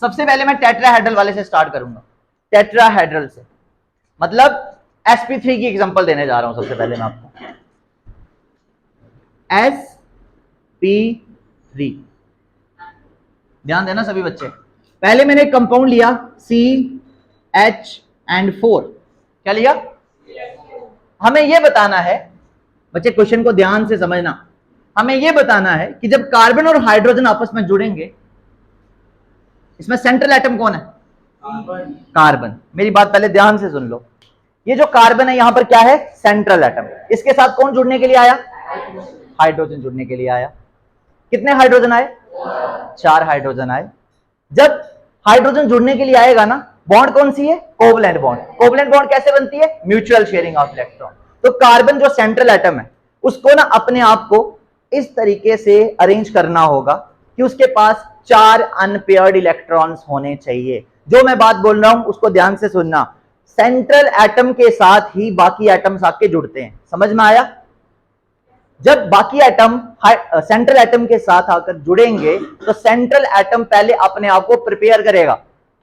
सबसे पहले मैं टेट्राहेड्रल वाले से स्टार्ट करूंगा। टेट्राहेड्रल से मतलब sp3 की एग्जांपल देने जा रहा हूं सबसे पहले मैं आपको। sp3, ध्यान देना सभी बच्चे। पहले मैंने एक कंपाउंड लिया CH4। क्या लिया? हमें यह बताना है बच्चे, क्वेश्चन को ध्यान से समझना। हमें यह बताना है कि जब कार्बन और हाइड्रोजन आपस में जुड़ेंगे, इसमें सेंट्रल एटम कौन है? कार्बन। मेरी बात पहले ध्यान से सुन लो। ये जो कार्बन है यहां पर क्या है, सेंट्रल एटम। इसके साथ कौन जुड़ने के लिए आया, हाइड्रोजन जुड़ने के लिए आया। कितने हाइड्रोजन आए, 4 हाइड्रोजन आए। जब हाइड्रोजन जुड़ने के लिए आएगा ना, बॉन्ड कौन सी है, कोवलेंट बॉन्ड। कोवलेंट बॉन्ड कैसे बनती है, म्यूचुअल शेयरिंग ऑफ इलेक्ट्रॉन। तो कार्बन जो सेंट्रल एटम है उसको ना अपने आप को इस तरीके से अरेंज करना होगा कि उसके पास 4 अनपेयर्ड इलेक्ट्रॉन्स होने चाहिए। जो मैं बात बोल रहा हूं उसको ध्यान से सुनना, सेंट्रल एटम के साथ ही बाकी एटम्स आके जुड़ते हैं, समझ में आया। जब बाकी एटम सेंट्रल एटम के साथ आकर जुड़ेंगे तो सेंट्रल एटम पहले अपने आप को प्रिपेयर करेगा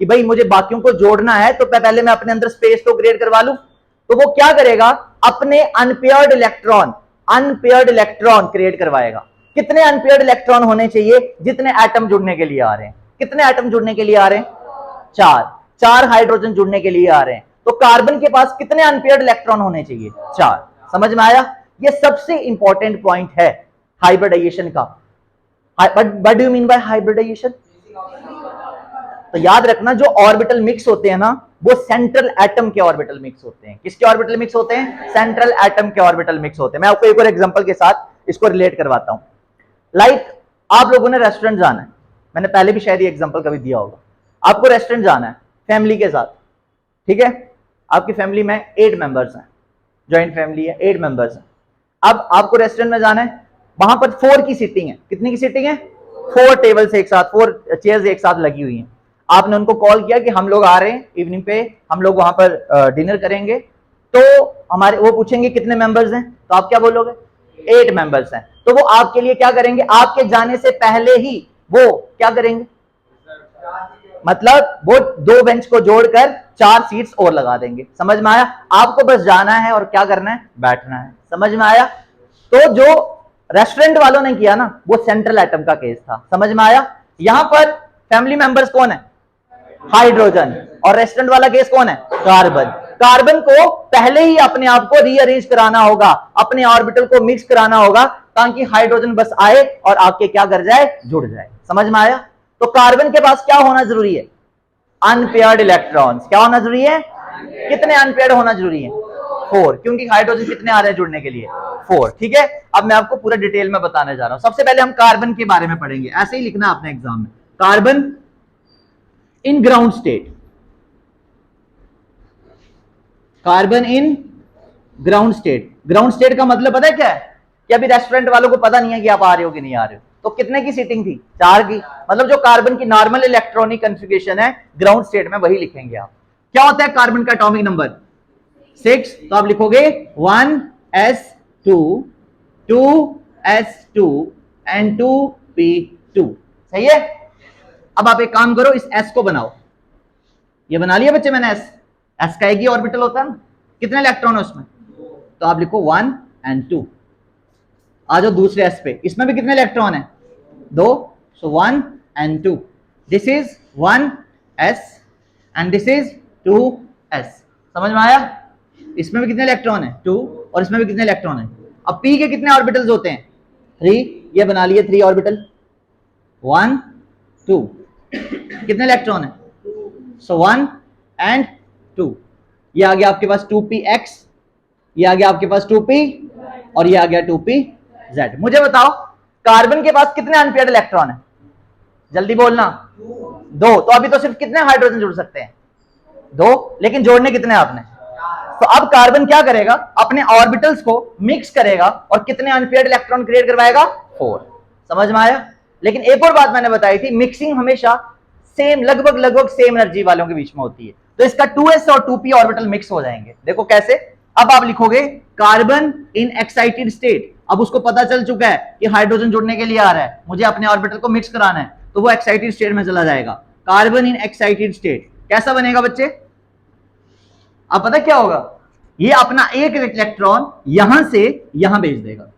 कि भाई मुझे बाकियों को जोड़ना है, तो पहले मैं अपने अंदर स्पेस तो क्रिएट करवा लूं। तो वो क्या करेगा, अपने अनपेयर्ड इलेक्ट्रॉन क्रिएट करवाएगा। कितने अनपेयर्ड इलेक्ट्रॉन होने चाहिए, जितने एटम जुड़ने के लिए आ रहे हैं। कितने एटम जुड़ने के लिए आ रहे हैं, 4 हाइड्रोजन जुड़ने के लिए आ रहे हैं। तो कार्बन के पास कितने अनपेयर्ड इलेक्ट्रॉन होने चाहिए, 4। समझ में आया। ये सबसे इंपॉर्टेंट पॉइंट है हाइब्रिडाइजेशन का। What do you mean by hybridisation. तो याद रखना, जो ऑर्बिटल मिक्स होते हैं ना, वो सेंट्रल एटम के ऑर्बिटल मिक्स होते हैं। किसके ऑर्बिटल मिक्स होते हैं, सेंट्रल एटम के ऑर्बिटल मिक्स होते हैं। मैं आपको एक और एग्जांपल के साथ इसको रिलेट करवाता हूं। लाइक आप लोगों ने रेस्टोरेंट जाना है, मैंने पहले भी शायद ये एग्जांपल कभी दिया होगा। आपको रेस्टोरेंट जाना है फैमिली के साथ, ठीक है। आपकी फैमिली में 8 मेंबर्स हैं, ज्वाइंट फैमिली है, 8 मेंबर्स हैं। अब आपको रेस्टोरेंट में जाना है, वहां पर 4 की सीटिंग है। कितनी की सीटिंग है, 4 टेबल्स एक साथ, 4 चेयर्स एक साथ लगी हुई हैं। आपने उनको कॉल किया कि हम लोग आ रहे हैं इवनिंग पे, हम लोग वहां पर डिनर करेंगे। तो हमारे वो पूछेंगे कितने मेंबर्स हैं, तो आप क्या बोलोगे, 8 मेंबर्स हैं। तो वो आपके लिए क्या करेंगे, आपके जाने से पहले ही वो क्या करेंगे, मतलब वो 2 बेंच को जोड़कर 4 सीट्स और लगा देंगे। समझ में आया। आपको बस जाना है और क्या करना है, बैठना है। समझ में आया। तो जो रेस्टोरेंट वालों ने किया ना, वो सेंट्रल एटम का केस था। समझ में आया। यहां पर फैमिली मेंबर्स कौन है, हाइड्रोजन, और रेस्टोरेंट वाला केस कौन है, कार्बन। कार्बन को पहले ही अपने आप को रीअरेंज कराना होगा, अपने ऑर्बिटल को मिक्स कराना होगा, ताकि हाइड्रोजन बस आए और आपके क्या कर जाए, जुड़ जाए। समझ में आया। तो कार्बन के पास क्या होना जरूरी है, अनपेयर्ड इलेक्ट्रॉन्स। क्या होना जरूरी है, कितने अनपेयर्ड होना जरूरी है, 4, क्योंकि हाइड्रोजन कितने आ रहे हैं जुड़ने के लिए, 4। ठीक है। अब मैं आपको पूरा डिटेल में बताने जा रहा हूं। सबसे पहले हम कार्बन के बारे में पढ़ेंगे, ऐसे ही लिखना आपने एग्जाम में, carbon in ground state. Carbon in ground state. Ground state का मतलब पता है क्या है, कि अभी रेस्टोरेंट वालों को पता नहीं है कि आप आ रहे हो कि नहीं आ रहे हो। तो कितने की सीटिंग थी, 4 की। मतलब जो कार्बन की नॉर्मल इलेक्ट्रॉनिक कॉन्फ़िगरेशन है ग्राउंड स्टेट में, वही लिखेंगे आप। क्या होता है कार्बन का एटॉमिक नंबर, 6। तो आप लिखोगे 1s2 2s2 and 2p2। सही है। अब आप एक काम करो, इस s को बनाओ। ये बना लिया बच्चे मैंने, s का एक ही ऑर्बिटल होता है ना, कितने इलेक्ट्रॉन है उसमें, तो आप लिखो 1 and 2। आ जाओ दूसरे s पे, इसमें भी कितने इलेक्ट्रॉन है, 2। सो 1 and 2। This is 1s and this is 2s। समझ में आया। इसमें भी कितने इलेक्ट्रॉन है, 2, और इसमें भी कितने इलेक्ट्रॉन है। अब p के कितने ऑर्बिटल्स होते हैं, 3। ये बना लिए 3 ऑर्बिटल, 1 2। कितने इलेक्ट्रॉन है, सो 1 and 2। ये आ गया आपके पास 2px, ये आ गया आपके पास 2p, और ये आ गया 2pz। मुझे बताओ कार्बन के पास कितने अनपेयर्ड इलेक्ट्रॉन है, जल्दी बोलना, 2। तो अभी तो सिर्फ कितने हाइड्रोजन जुड़ सकते हैं, 2, लेकिन जोड़ने कितने आपने। तो अब कार्बन क्या करेगा, अपने ऑर्बिटल्स को मिक्स करेगा और कितने अनपेयर्ड इलेक्ट्रॉन क्रिएट करवाएगा, 4। समझ में आया। लेकिन एक और बात मैंने बताई थी, मिक्सिंग हमेशा सेम, लगभग सेम एनर्जी वालों के बीच में होती है। तो इसका 2s और 2p ऑर्बिटल मिक्स हो जाएंगे। देखो कैसे। अब आप लिखोगे कार्बन इन एक्साइटेड स्टेट। अब उसको पता चल चुका है कि हाइड्रोजन जुड़ने के लिए आ रहा है, मुझे अपने ऑर्बिटल को मिक्स कराना है, तो वो एक्साइटेड स्टेट में चला जाएगा। कार्बन इन एक्साइटेड स्टेट कैसा बनेगा बच्चे, अब पता क्या होगा, ये अपना एक इलेक्ट्रॉन यहां से यहां भेज देगा,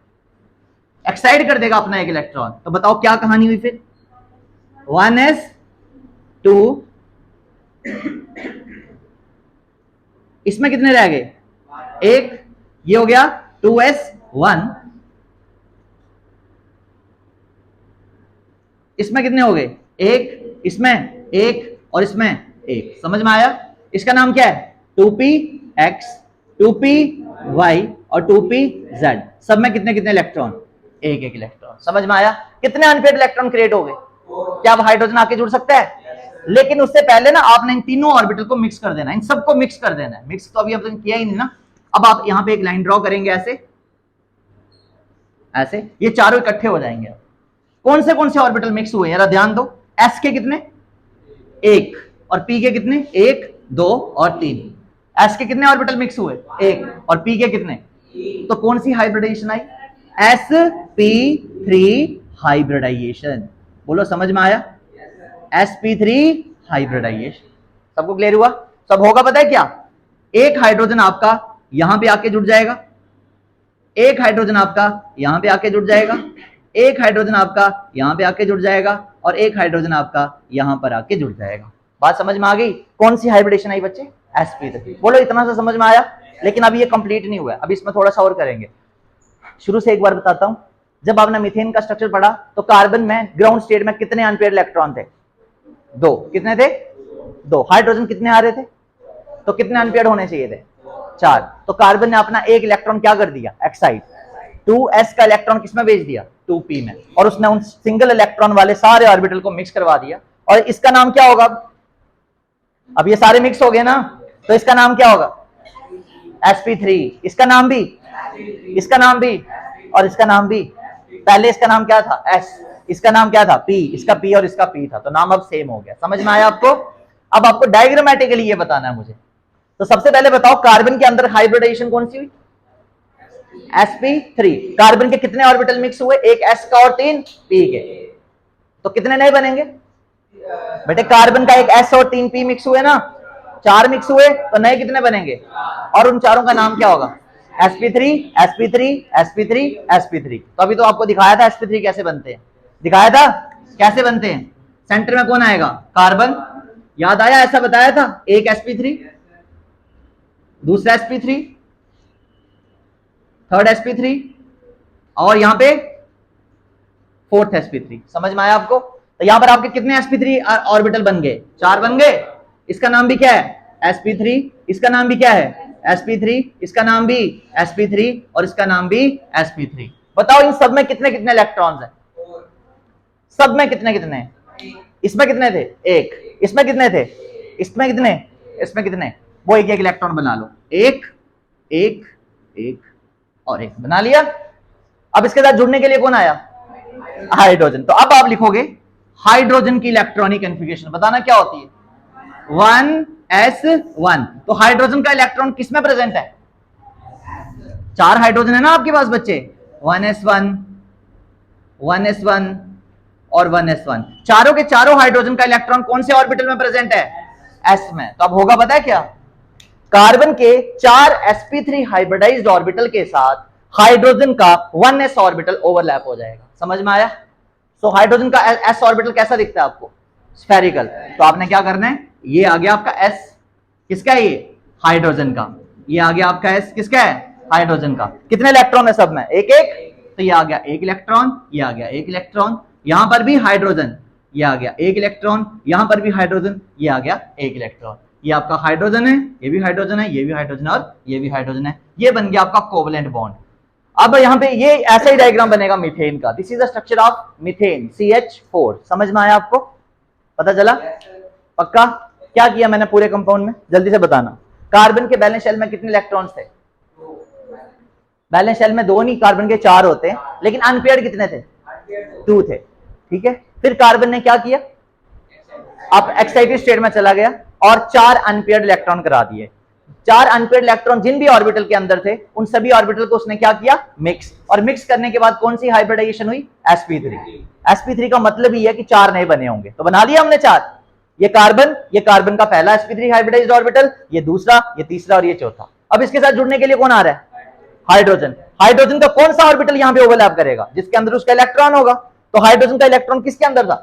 एक्साइट कर देगा अपना एक इलेक्ट्रॉन। तो बताओ क्या कहानी हुई फिर, 1s2, इसमें कितने रह गए, 1, ये हो गया 2s1, इसमें कितने हो गए, 1, इसमें 1, और इसमें 1। समझ में आया। इसका नाम क्या है, 2px, 2p y और 2p z, सब में कितने कितने इलेक्ट्रॉन, एक एक इलेक्ट्रॉन। समझ में आया? कितने अनपेयर्ड इलेक्ट्रॉन क्रिएट हो गए? क्या अब हाइड्रोजन आके जुड़ सकता है? लेकिन उससे पहले ना आपने इन तीनों ऑर्बिटल को मिक्स कर देना, इन सबको मिक्स कर देना है। मिक्स तो अभी अब तक किया ही नहीं ना। अब आप यहां पे एक लाइन ड्रॉ करेंगे ऐसे ऐसे, ये चारों इकट्ठे हो जाएंगे। कौन से ऑर्बिटल मिक्स हुए जरा ध्यान दो। s के कितने? एक, और p के कितने? एक, दो और तीन। s के कितने ऑर्बिटल मिक्स हुए? एक, और p के कितने? तो कौन सी हाइब्रिडाइजेशन आई? sp3 hybridisation. बोलो समझ में आया? sp3 hybridisation. सबको क्लियर हुआ? सब होगा पता है क्या? एक हाइड्रोजन आपका यहां पे आके जुड़ जाएगा, एक हाइड्रोजन आपका यहां पे आके जुड़ जाएगा, एक हाइड्रोजन आपका यहां पे आके जुड़ जाएगा, और एक हाइड्रोजन आपका यहां पर आके जुड़ जाएगा। बात समझ में आ गई? कौन सी हाइब्रिडेशन आई बच्चे? sp3। बोलो इतना सा समझ में आया? लेकिन अभी ये कंप्लीट नहीं हुआ है, अभी इसमें थोड़ा सा और करेंगे। शुरू से एक बार बताता हूं। जब आपने मीथेन का स्ट्रक्चर पढ़ा तो कार्बन में ग्राउंड स्टेट में कितने अनपेयर्ड इलेक्ट्रॉन थे? दो। कितने थे? दो। हाइड्रोजन कितने आ रहे थे? तो कितने अनपेयर्ड होने चाहिए थे? चार। तो कार्बन ने अपना एक इलेक्ट्रॉन क्या कर दिया? एक्साइड। 2s का इलेक्ट्रॉन किसमें भेज दिया? 2p में, और उसने उन सिंगल इलेक्ट्रॉन वाले सारे ऑर्बिटल को मिक्स करवा दिया। और इसका नाम क्या होगा? अब ये सारे मिक्स हो गए ना, तो इसका नाम क्या होगा? sp3। इसका नाम भी, इसका नाम भी, और इसका नाम भी। पहले इसका नाम क्या था? s, इसका नाम क्या था? p, इसका p और इसका p था, तो नाम अब सेम हो गया। समझ में आया आपको? अब आपको डायग्रामेटिकली ये बताना है मुझे। तो सबसे पहले बताओ कार्बन के अंदर हाइब्रिडाइजेशन कौन सी हुई? sp3। कार्बन के कितने ऑर्बिटल मिक्स हुए? एक s का और 3 p के। तो कितने नए बनेंगे बेटे? कार्बन का एक s और 3 p मिक्स हुए ना, 4 मिक्स हुए, तो नए कितने बनेंगे? और उन चारों का नाम क्या होगा? sp3 sp3 sp3 sp3। तो अभी तो आपको दिखाया था sp3 कैसे बनते हैं, दिखाया था कैसे बनते हैं। सेंटर में कौन आएगा? कार्बन। याद आया? ऐसा बताया था। एक sp3, दूसरा sp3, थर्ड sp3, और यहां पे फोर्थ sp3। समझ में आया आपको? तो यहां पर आपके कितने sp3 ऑर्बिटल बन गए? 4 बन गए। इसका नाम भी क्या है? sp3। इसका नाम भी क्या है? sp3। इसका नाम भी sp3, और इसका नाम भी sp3। बताओ इन सब में कितने कितने इलेक्ट्रॉन्स हैं? सब में कितने कितने? इसमें कितने थे? एक। इसमें कितने थे? इसमें कितने? इसमें कितने? वो एक एक इलेक्ट्रॉन बना लो। एक, एक, एक और एक बना लिया। अब इसके साथ जुड़ने के लिए कौन आया? हाइड्रोजन। तो अब आप लिखोगे हाइड्रोजन की इलेक्ट्रॉनिक कॉन्फ़िगरेशन बताना क्या होती है? 1s1। तो हाइड्रोजन का इलेक्ट्रॉन किसमें प्रेजेंट है? 4 हाइड्रोजन है ना आपके पास बच्चे, 1s1, 1s1 और 1s1। चारों के चारों हाइड्रोजन का इलेक्ट्रॉन कौन से ऑर्बिटल में प्रेजेंट है? s में। तो अब होगा पता है क्या? कार्बन के 4 sp3 हाइब्रिडाइज्ड ऑर्बिटल के साथ हाइड्रोजन का 1s ऑर्बिटल ओवरलैप हो जाएगा। समझ में आया? तो हाइड्रोजन का s ऑर्बिटल कैसा दिखता है आपको? स्फेरिकल। तो आपने क्या करना है? ये आ गया आपका s, किसका है ये? हाइड्रोजन का। ये आ गया आपका s, किसका है? हाइड्रोजन का। कितने इलेक्ट्रॉन है सब में? एक एक। तो ये आ गया एक इलेक्ट्रॉन, ये आ गया एक इलेक्ट्रॉन, यहां पर भी हाइड्रोजन, ये आ गया एक इलेक्ट्रॉन, यहां पर भी हाइड्रोजन, ये आ गया एक इलेक्ट्रॉन। ये आपका हाइड्रोजन है, ये भी हाइड्रोजन है, ये भी हाइड्रोजन है, और ये भी हाइड्रोजन है। ये बन गया आपका कोवलेंट बॉन्ड। अब यहां पे ये ऐसा ही डायग्राम बनेगा मीथेन का। This is the structure of methane, CH4। समझ में आया आपको? पता चला? पक्का? क्या किया मैंने पूरे कंपाउंड में? जल्दी से बताना। कार्बन के बैलेंस शेल में कितने इलेक्ट्रॉन्स थे? बैलेंस शेल में 2 नहीं, कार्बन के 4 होते हैं, लेकिन अनपेयर्ड कितने थे? 2 थे। ठीक है। फिर कार्बन ने क्या किया? आप एक्साइटेड स्टेट में चला गया और 4 अनपेयर्ड इलेक्ट्रॉन करा दिए। 4 अनपेयर्ड इलेक्ट्रॉन जिन भी ऑर्बिटल के अंदर थे उन सभी ऑर्बिटल को उसने क्या किया? मिक्स। और मिक्स करने के बाद कौन सी हाइब्रिडाइजेशन हुई? sp3। sp3 का मतलब ही है कि 4 नए बने होंगे। तो बना लिया हमने 4। ये कार्बन का पहला sp3 हाइब्रिडाइज्ड ऑर्बिटल, ये दूसरा, ये तीसरा और ये चौथा। अब इसके साथ जुड़ने के लिए कौन आ रहा है? हाइड्रोजन। हाइड्रोजन का कौन सा ऑर्बिटल यहां पे ओवरलैप करेगा? जिसके अंदर उसका इलेक्ट्रॉन होगा। तो हाइड्रोजन का इलेक्ट्रॉन किसके अंदर था?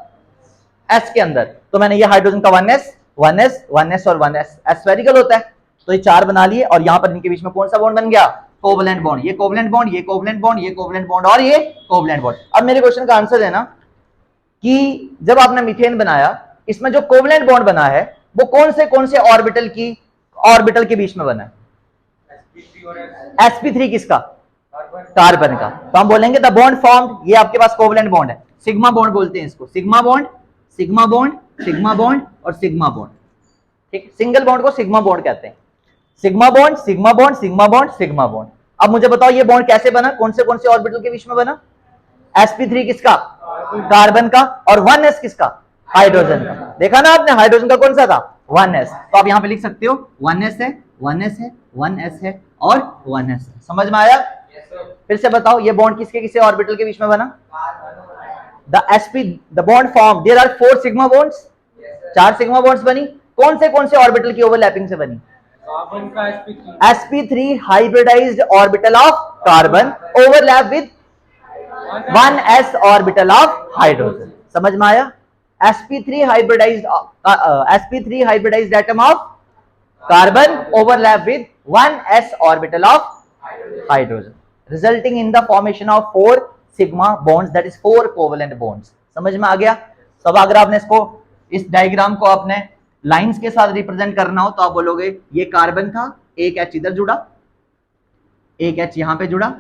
s के अंदर। तो मैंने ये हाइड्रोजन का 1s, 1s, 1s और 1s, स्फेरिकल होता है। तो ये 4 बना लिए, और यहां पर इनके बीच में कौन सा बॉन्ड बन गया? Covalent bond. ये कोवलेंट बॉन्ड, ये कोवलेंट बॉन्ड, ये कोवलेंट बॉन्ड और ये कोवलेंट बॉन्ड। अब मेरे क्वेश्चन का आंसर देना कि जब आपने मीथेन बनाया, इसमें जो कोवलेंट बॉन्ड बना है वो कौन से ऑर्बिटल के बीच में बना है? sp3 किसका? कार्बन का। तो हम बोलेंगे द बॉन्ड फॉर्म्ड, ये आपके पास कोवलेंट बॉन्ड है, सिग्मा बॉन्ड बोलते हैं इसको, sigma bond, sigma bond, sigma bond और सिग्मा बॉन्ड। ठीक, सिंगल बॉन्ड को सिग्मा बॉन्ड कहते हैं। Sigma bond, sigma bond, sigma bond, sigma bond. अब मुझे बताओ ये बॉन्ड कैसे बना, कौन से ऑर्बिटल के बीच में बना? sp3 किसका? कार्बन का। और 1s किसका? हाइड्रोजन का। देखा ना आपने, हाइड्रोजन का कौन सा था? 1s। तो आप यहां पे लिख सकते हो 1s है, 1s है, 1s है और 1s है। समझ में आया? फिर से बताओ ये बॉन्ड किसके किसके ऑर्बिटल के बीच में बना? The bond form, there are 4 sigma bonds, 4 sigma bonds बनी। कौन से ऑर्बिटल की ओवरलैपिंग से बनी? कार्बन का sp3 hybridised orbital of carbon overlap with 1s orbital of hydrogen. समझ में आया? sp3 hybridised atom of carbon overlap with 1s orbital of hydrogen, resulting in the formation of 4 sigma bonds, that is 4 covalent bonds. समझ में आ गया? सब अगर आपने इसको, इस डायग्राम को आपने लाइंस के साथ रिप्रेजेंट करना हो तो आप बोलोगे ये कार्बन था, एक एच इधर जुड़ा, एक एच यहां पे जुड़ा,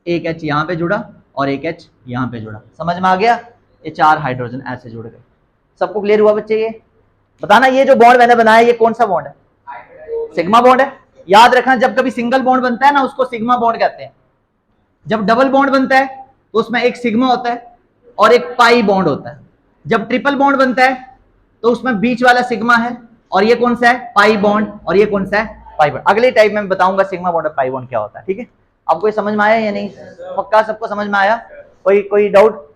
एक एच यहां पे जुड़ा और एक एच यहां पे जुड़ा। समझ में आ गया? ये 4 हाइड्रोजन ऐसे जुड़ गए। सबको क्लियर हुआ बच्चे? ये बताना ये जो बॉन्ड मैंने बनाया ये कौन सा बॉन्ड है? सिग्मा बॉन्ड है। याद रखना जब कभी सिंगल बॉन्ड बनता है ना उसको सिग्मा बॉन्ड कहते हैं। जब डबल बॉन्ड बनता है तो उसमें एक सिग्मा होता है और एक पाई बॉन्ड होता है। जब ट्रिपल बॉन्ड बनता है तो उसमें बीच वाला सिग्मा है और ये कौन सा है? Pi bond. और ये कौन सा है? Pi bond. अगले टाइप में बताऊंगा सिग्मा बॉन्ड और पाई बॉन्ड क्या होता है। ठीक है, अब कोई समझ में आया या नहीं? पक्का सबको समझ में आया? कोई डाउट?